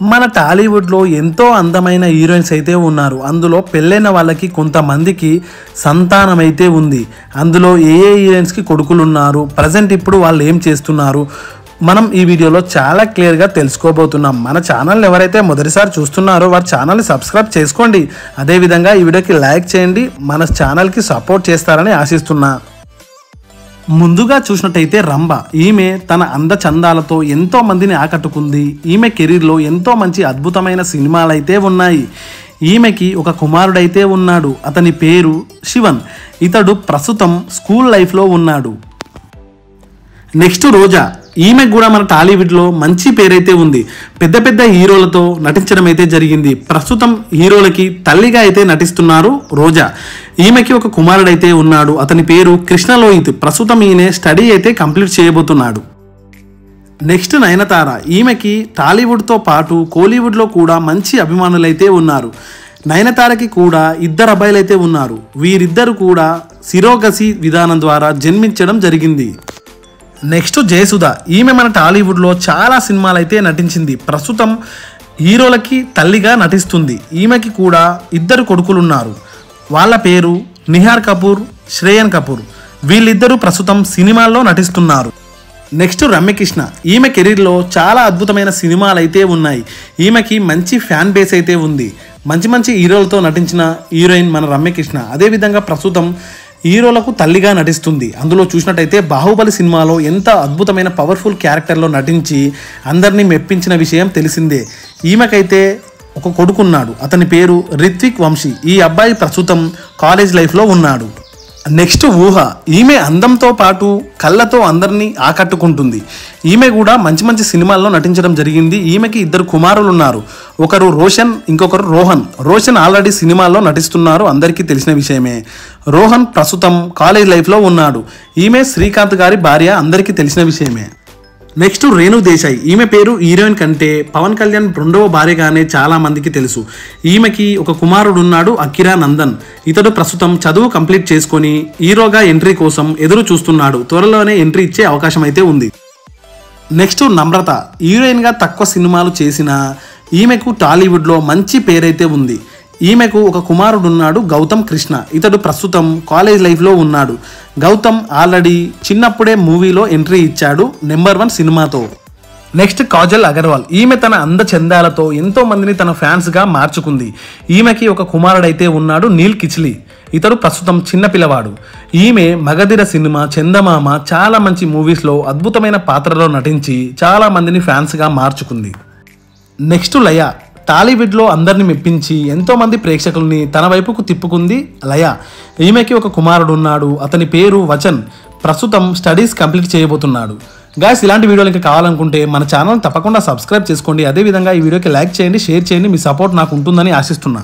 మన టాలీవుడ్లో ఎంతో అందమైన హీరోయిన్స్ అయితే ఉన్నారు. అందులో పెళ్ళైన వాళ్ళకి కొంతమందికి సంతానం అయితే ఉంది. అందులో ఏ హీరోయిన్స్కి కొడుకులు ఉన్నారు, ప్రజెంట్ ఇప్పుడు వాళ్ళు ఏం చేస్తున్నారు, మనం ఈ వీడియోలో చాలా క్లియర్గా తెలుసుకోబోతున్నాం. మన ఛానల్ని ఎవరైతే మొదటిసారి చూస్తున్నారో వారి ఛానల్ని సబ్స్క్రైబ్ చేసుకోండి. అదేవిధంగా ఈ వీడియోకి లైక్ చేయండి. మన ఛానల్కి సపోర్ట్ చేస్తారని ఆశిస్తున్నా. ముందుగా చూసినట్టయితే రంభ. ఈమె తన అందచందాలతో ఎంతో మందిని ఆకట్టుకుంది. ఈమె కెరీర్లో ఎంతో మంచి అద్భుతమైన సినిమాలు అయితే ఉన్నాయి. ఈమెకి ఒక కుమారుడైతే ఉన్నాడు. అతని పేరు శివన్. ఇతడు ప్రస్తుతం స్కూల్ లైఫ్లో ఉన్నాడు. నెక్స్ట్ రోజా. ఈమెకు కూడా మన టాలీవుడ్లో మంచి పేరైతే ఉంది. పెద్ద పెద్ద హీరోలతో నటించడం అయితే జరిగింది. ప్రస్తుతం హీరోలకి తల్లిగా అయితే నటిస్తున్నారు రోజా. ఈమెకి ఒక కుమారుడైతే ఉన్నాడు. అతని పేరు కృష్ణలోహిత్. ప్రస్తుతం ఈయన స్టడీ అయితే కంప్లీట్ చేయబోతున్నాడు. నెక్స్ట్ నయనతార. ఈమెకి టాలీవుడ్తో పాటు కోలీవుడ్లో కూడా మంచి అభిమానులైతే ఉన్నారు. నయనతారకి కూడా ఇద్దరు అబ్బాయిలైతే ఉన్నారు. వీరిద్దరు కూడా సిరోగసి విధానం ద్వారా జన్మించడం జరిగింది. నెక్స్ట్ జయసుధ. ఈమె మన టాలీవుడ్లో చాలా సినిమాలు అయితే నటించింది. ప్రస్తుతం హీరోలకి తల్లిగా నటిస్తుంది. ఈమెకి కూడా ఇద్దరు కొడుకులు ఉన్నారు. వాళ్ళ పేరు నిహార్ కపూర్, శ్రేయన్ కపూర్. వీళ్ళిద్దరూ ప్రస్తుతం సినిమాల్లో నటిస్తున్నారు. నెక్స్ట్ రమ్యకృష్ణ. ఈమె కెరీర్లో చాలా అద్భుతమైన సినిమాలు అయితే ఉన్నాయి. ఈమెకి మంచి ఫ్యాన్ బేస్ అయితే ఉంది. మంచి మంచి హీరోలతో నటించిన హీరోయిన్ మన రమ్యకృష్ణ. అదేవిధంగా ప్రస్తుతం హీరోలకు తల్లిగా నటిస్తుంది. అందులో చూసినట్టయితే బాహుబలి సినిమాలో ఎంత అద్భుతమైన పవర్ఫుల్ క్యారెక్టర్లో నటించి అందరినీ మెప్పించిన విషయం తెలిసిందే. ఈమెకైతే ఒక కొడుకున్నాడు. అతని పేరు రిత్విక్ వంశీ. ఈ అబ్బాయి ప్రస్తుతం కాలేజ్ లైఫ్లో ఉన్నాడు. నెక్స్ట్ ఊహ. ఈమె అందంతో పాటు కళ్ళతో అందరినీ ఆకట్టుకుంటుంది. ఈమె కూడా మంచి మంచి సినిమాల్లో నటించడం జరిగింది. ఈమెకి ఇద్దరు కుమారులు ఉన్నారు. ఒకరు రోషన్, ఇంకొకరు రోహన్. రోషన్ ఆల్రెడీ సినిమాల్లో నటిస్తున్నారు, అందరికీ తెలిసిన విషయమే. రోహన్ ప్రస్తుతం కాలేజ్ లైఫ్లో ఉన్నాడు. ఈమె శ్రీకాంత్ గారి భార్య, అందరికీ తెలిసిన విషయమే. నెక్స్ట్ రేణు దేశాయ్. ఈమె పేరు హీరోయిన్ కంటే పవన్ కళ్యాణ్ రెండవ భార్యగానే చాలా మందికి తెలుసు. ఈమెకి ఒక కుమారుడు ఉన్నాడు, అకిరా నందన్. ఇతడు ప్రస్తుతం చదువు కంప్లీట్ చేసుకొని హీరోగా ఎంట్రీ కోసం ఎదురు చూస్తున్నాడు. త్వరలోనే ఎంట్రీ ఇచ్చే అవకాశం అయితే ఉంది. నెక్స్ట్ నమ్రత. హీరోయిన్గా తక్కువ సినిమాలు చేసిన ఈమెకు టాలీవుడ్లో మంచి పేరైతే ఉంది. ఈమెకు ఒక కుమారుడు ఉన్నాడు, గౌతమ్ కృష్ణ. ఇతడు ప్రస్తుతం కాలేజ్ లైఫ్లో ఉన్నాడు. గౌతమ్ ఆల్రెడీ చిన్నప్పుడే మూవీలో ఎంట్రీ ఇచ్చాడు, నెంబర్ 1 సినిమాతో. నెక్స్ట్ కాజల్ అగర్వాల్. ఈమె తన అందచందాలతో ఎంతో మందిని తన ఫ్యాన్స్గా మార్చుకుంది. ఈమెకి ఒక కుమారుడైతే ఉన్నాడు, నీల్ కిచ్లీ. ఇతడు ప్రస్తుతం చిన్న పిల్లవాడు. ఈమె మగధిర సినిమా, చందమామ, చాలా మంచి మూవీస్లో అద్భుతమైన పాత్రలో నటించి చాలా మందిని ఫ్యాన్స్గా మార్చుకుంది. నెక్స్ట్ లయ. టాలీవుడ్లో అందరిని మెప్పించి ఎంతోమంది ప్రేక్షకుల్ని తన వైపుకు తిప్పుకుంది లయ. ఈమెకి ఒక కుమారుడు ఉన్నాడు. అతని పేరు వచన్. ప్రస్తుతం స్టడీస్ కంప్లీట్ చేయబోతున్నాడు. గాయ్స్, ఇలాంటి వీడియోలు ఇంకా కావాలనుకుంటే మన ఛానల్ తప్పకుండా సబ్స్క్రైబ్ చేసుకోండి. అదేవిధంగా ఈ వీడియోకి లైక్ చేయండి, షేర్ చేయండి. మీ సపోర్ట్ నాకు ఉంటుందని ఆశిస్తున్నా.